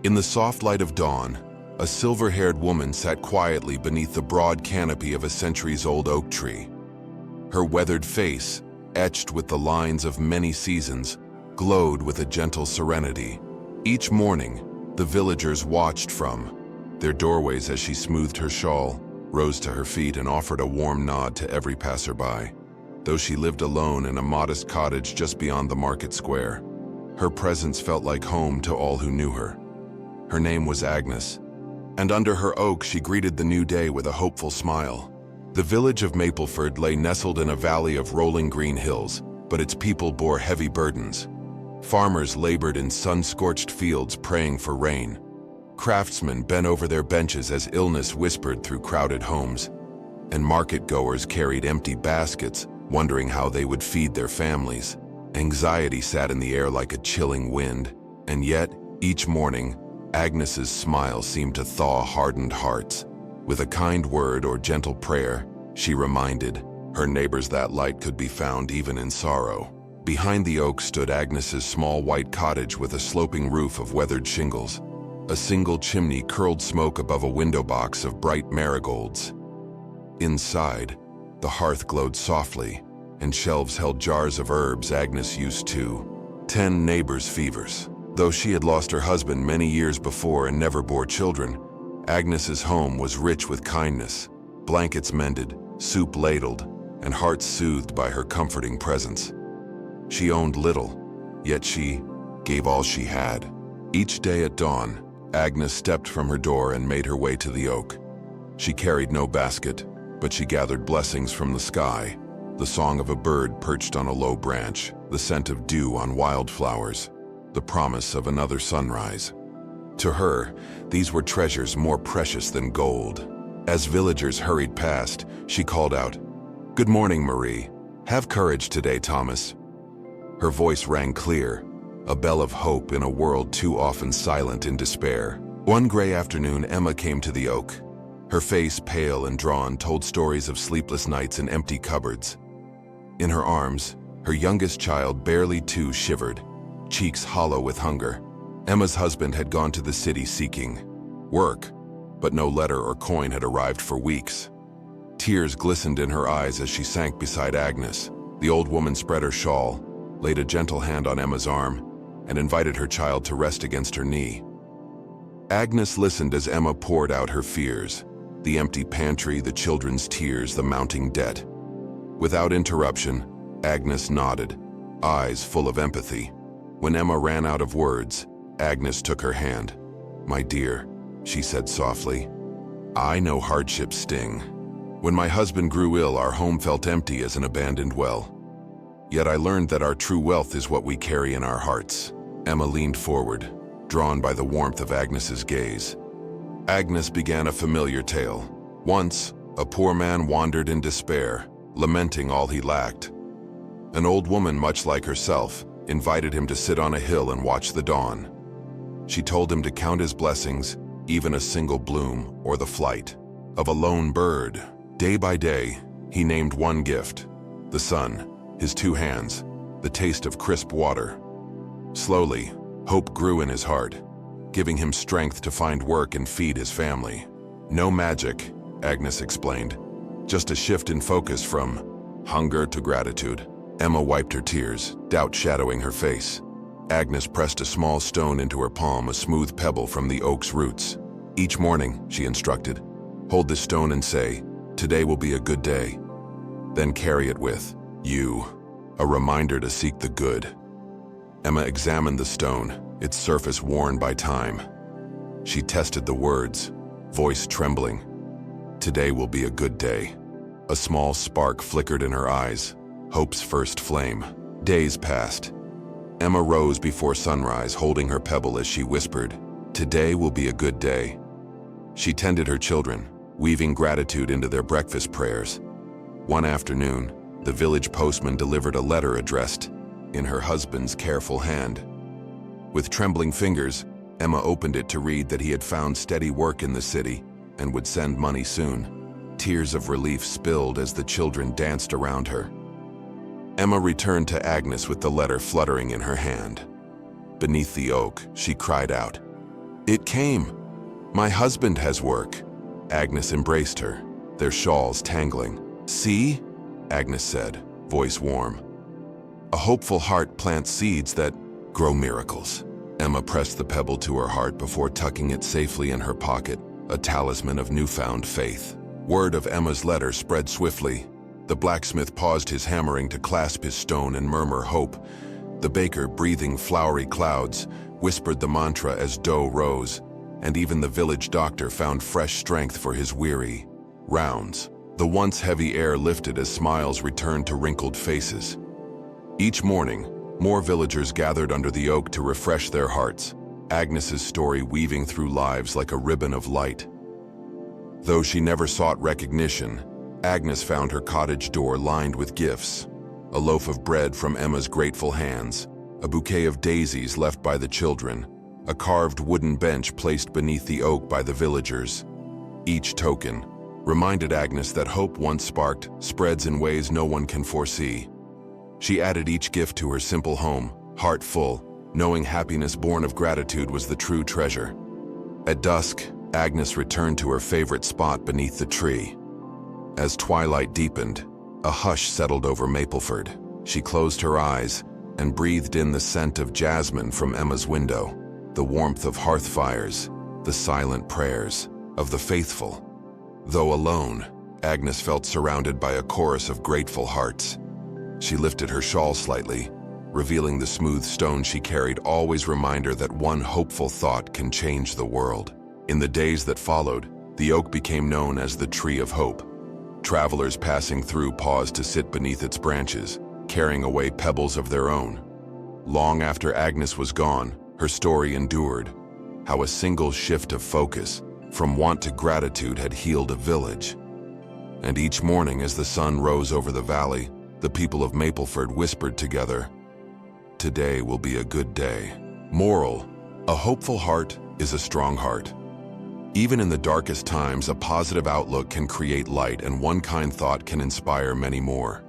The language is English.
In the soft light of dawn, a silver-haired woman sat quietly beneath the broad canopy of a centuries-old oak tree. Her weathered face, etched with the lines of many seasons, glowed with a gentle serenity. Each morning, the villagers watched from their doorways as she smoothed her shawl, rose to her feet, and offered a warm nod to every passerby. Though she lived alone in a modest cottage just beyond the market square, her presence felt like home to all who knew her. Her name was Agnes, and under her oak she greeted the new day with a hopeful smile. The village of Mapleford lay nestled in a valley of rolling green hills, but its people bore heavy burdens. Farmers labored in sun-scorched fields praying for rain. Craftsmen bent over their benches as illness whispered through crowded homes, and market-goers carried empty baskets, wondering how they would feed their families. Anxiety sat in the air like a chilling wind, and yet, each morning, Agnes's smile seemed to thaw hardened hearts. With a kind word or gentle prayer, she reminded her neighbors that light could be found even in sorrow. Behind the oak stood Agnes's small white cottage with a sloping roof of weathered shingles. A single chimney curled smoke above a window box of bright marigolds. Inside, the hearth glowed softly, and shelves held jars of herbs Agnes used to tend neighbors' fevers. Though she had lost her husband many years before and never bore children, Agnes's home was rich with kindness, blankets mended, soup ladled, and hearts soothed by her comforting presence. She owned little, yet she gave all she had. Each day at dawn, Agnes stepped from her door and made her way to the oak. She carried no basket, but she gathered blessings from the sky, the song of a bird perched on a low branch, the scent of dew on wildflowers, the promise of another sunrise. To her, these were treasures more precious than gold. As villagers hurried past, she called out, "Good morning, Marie. Have courage today, Thomas." Her voice rang clear, a bell of hope in a world too often silent in despair. One gray afternoon, Emma came to the oak. Her face, pale and drawn, told stories of sleepless nights and empty cupboards. In her arms, her youngest child, barely 2, shivered, cheeks hollow with hunger. Emma's husband had gone to the city seeking work, but no letter or coin had arrived for weeks. Tears glistened in her eyes as she sank beside Agnes. The old woman spread her shawl, laid a gentle hand on Emma's arm, and invited her child to rest against her knee. Agnes listened as Emma poured out her fears, the empty pantry, the children's tears, the mounting debt. Without interruption, Agnes nodded, eyes full of empathy. When Emma ran out of words, Agnes took her hand. "My dear," she said softly, "I know hardships sting. When my husband grew ill, our home felt empty as an abandoned well. Yet I learned that our true wealth is what we carry in our hearts." Emma leaned forward, drawn by the warmth of Agnes's gaze. Agnes began a familiar tale. Once, a poor man wandered in despair, lamenting all he lacked. An old woman, much like herself, invited him to sit on a hill and watch the dawn. She told him to count his blessings, even a single bloom or the flight of a lone bird. Day by day, he named one gift: the sun, his 2 hands, the taste of crisp water. Slowly, hope grew in his heart, giving him strength to find work and feed his family. "No magic," Agnes explained, "just a shift in focus from hunger to gratitude." Emma wiped her tears, doubt shadowing her face. Agnes pressed a small stone into her palm, a smooth pebble from the oak's roots. "Each morning," she instructed, "hold this stone and say, 'Today will be a good day.' Then carry it with you, a reminder to seek the good." Emma examined the stone, its surface worn by time. She tested the words, voice trembling. "Today will be a good day." A small spark flickered in her eyes, hope's first flame. Days passed. Emma rose before sunrise, holding her pebble as she whispered, "Today will be a good day." She tended her children, weaving gratitude into their breakfast prayers. One afternoon, the village postman delivered a letter addressed in her husband's careful hand. With trembling fingers, Emma opened it to read that he had found steady work in the city and would send money soon. Tears of relief spilled as the children danced around her. Emma returned to Agnes with the letter fluttering in her hand. Beneath the oak, she cried out, It came. My husband has work. Agnes embraced her, their shawls tangling. See? Agnes said, voice warm. A hopeful heart plants seeds that grow miracles. Emma pressed the pebble to her heart before tucking it safely in her pocket, a talisman of newfound faith. Word of Emma's letter spread swiftly. The blacksmith paused his hammering to clasp his stone and murmur hope. The baker, breathing flowery clouds, whispered the mantra as dough rose, and even the village doctor found fresh strength for his weary rounds. The once heavy air lifted as smiles returned to wrinkled faces. Each morning, more villagers gathered under the oak to refresh their hearts, Agnes's story weaving through lives like a ribbon of light. Though she never sought recognition, Agnes found her cottage door lined with gifts. A loaf of bread from Emma's grateful hands, a bouquet of daisies left by the children, a carved wooden bench placed beneath the oak by the villagers. Each token reminded Agnes that hope once sparked spreads in ways no one can foresee. She added each gift to her simple home, heart full, knowing happiness born of gratitude was the true treasure. At dusk, Agnes returned to her favorite spot beneath the tree. As twilight deepened, a hush settled over Mapleford. She closed her eyes and breathed in the scent of jasmine from Emma's window, the warmth of hearth fires, the silent prayers of the faithful. Though alone, Agnes felt surrounded by a chorus of grateful hearts. She lifted her shawl slightly, revealing the smooth stone she carried, always reminder that one hopeful thought can change the world. In the days that followed, the oak became known as the Tree of Hope. Travelers passing through paused to sit beneath its branches, carrying away pebbles of their own. Long after Agnes was gone, her story endured, how a single shift of focus from want to gratitude had healed a village. And each morning as the sun rose over the valley, the people of Mapleford whispered together, "Today will be a good day." Moral: a hopeful heart is a strong heart. Even in the darkest times, a positive outlook can create light, and one kind thought can inspire many more.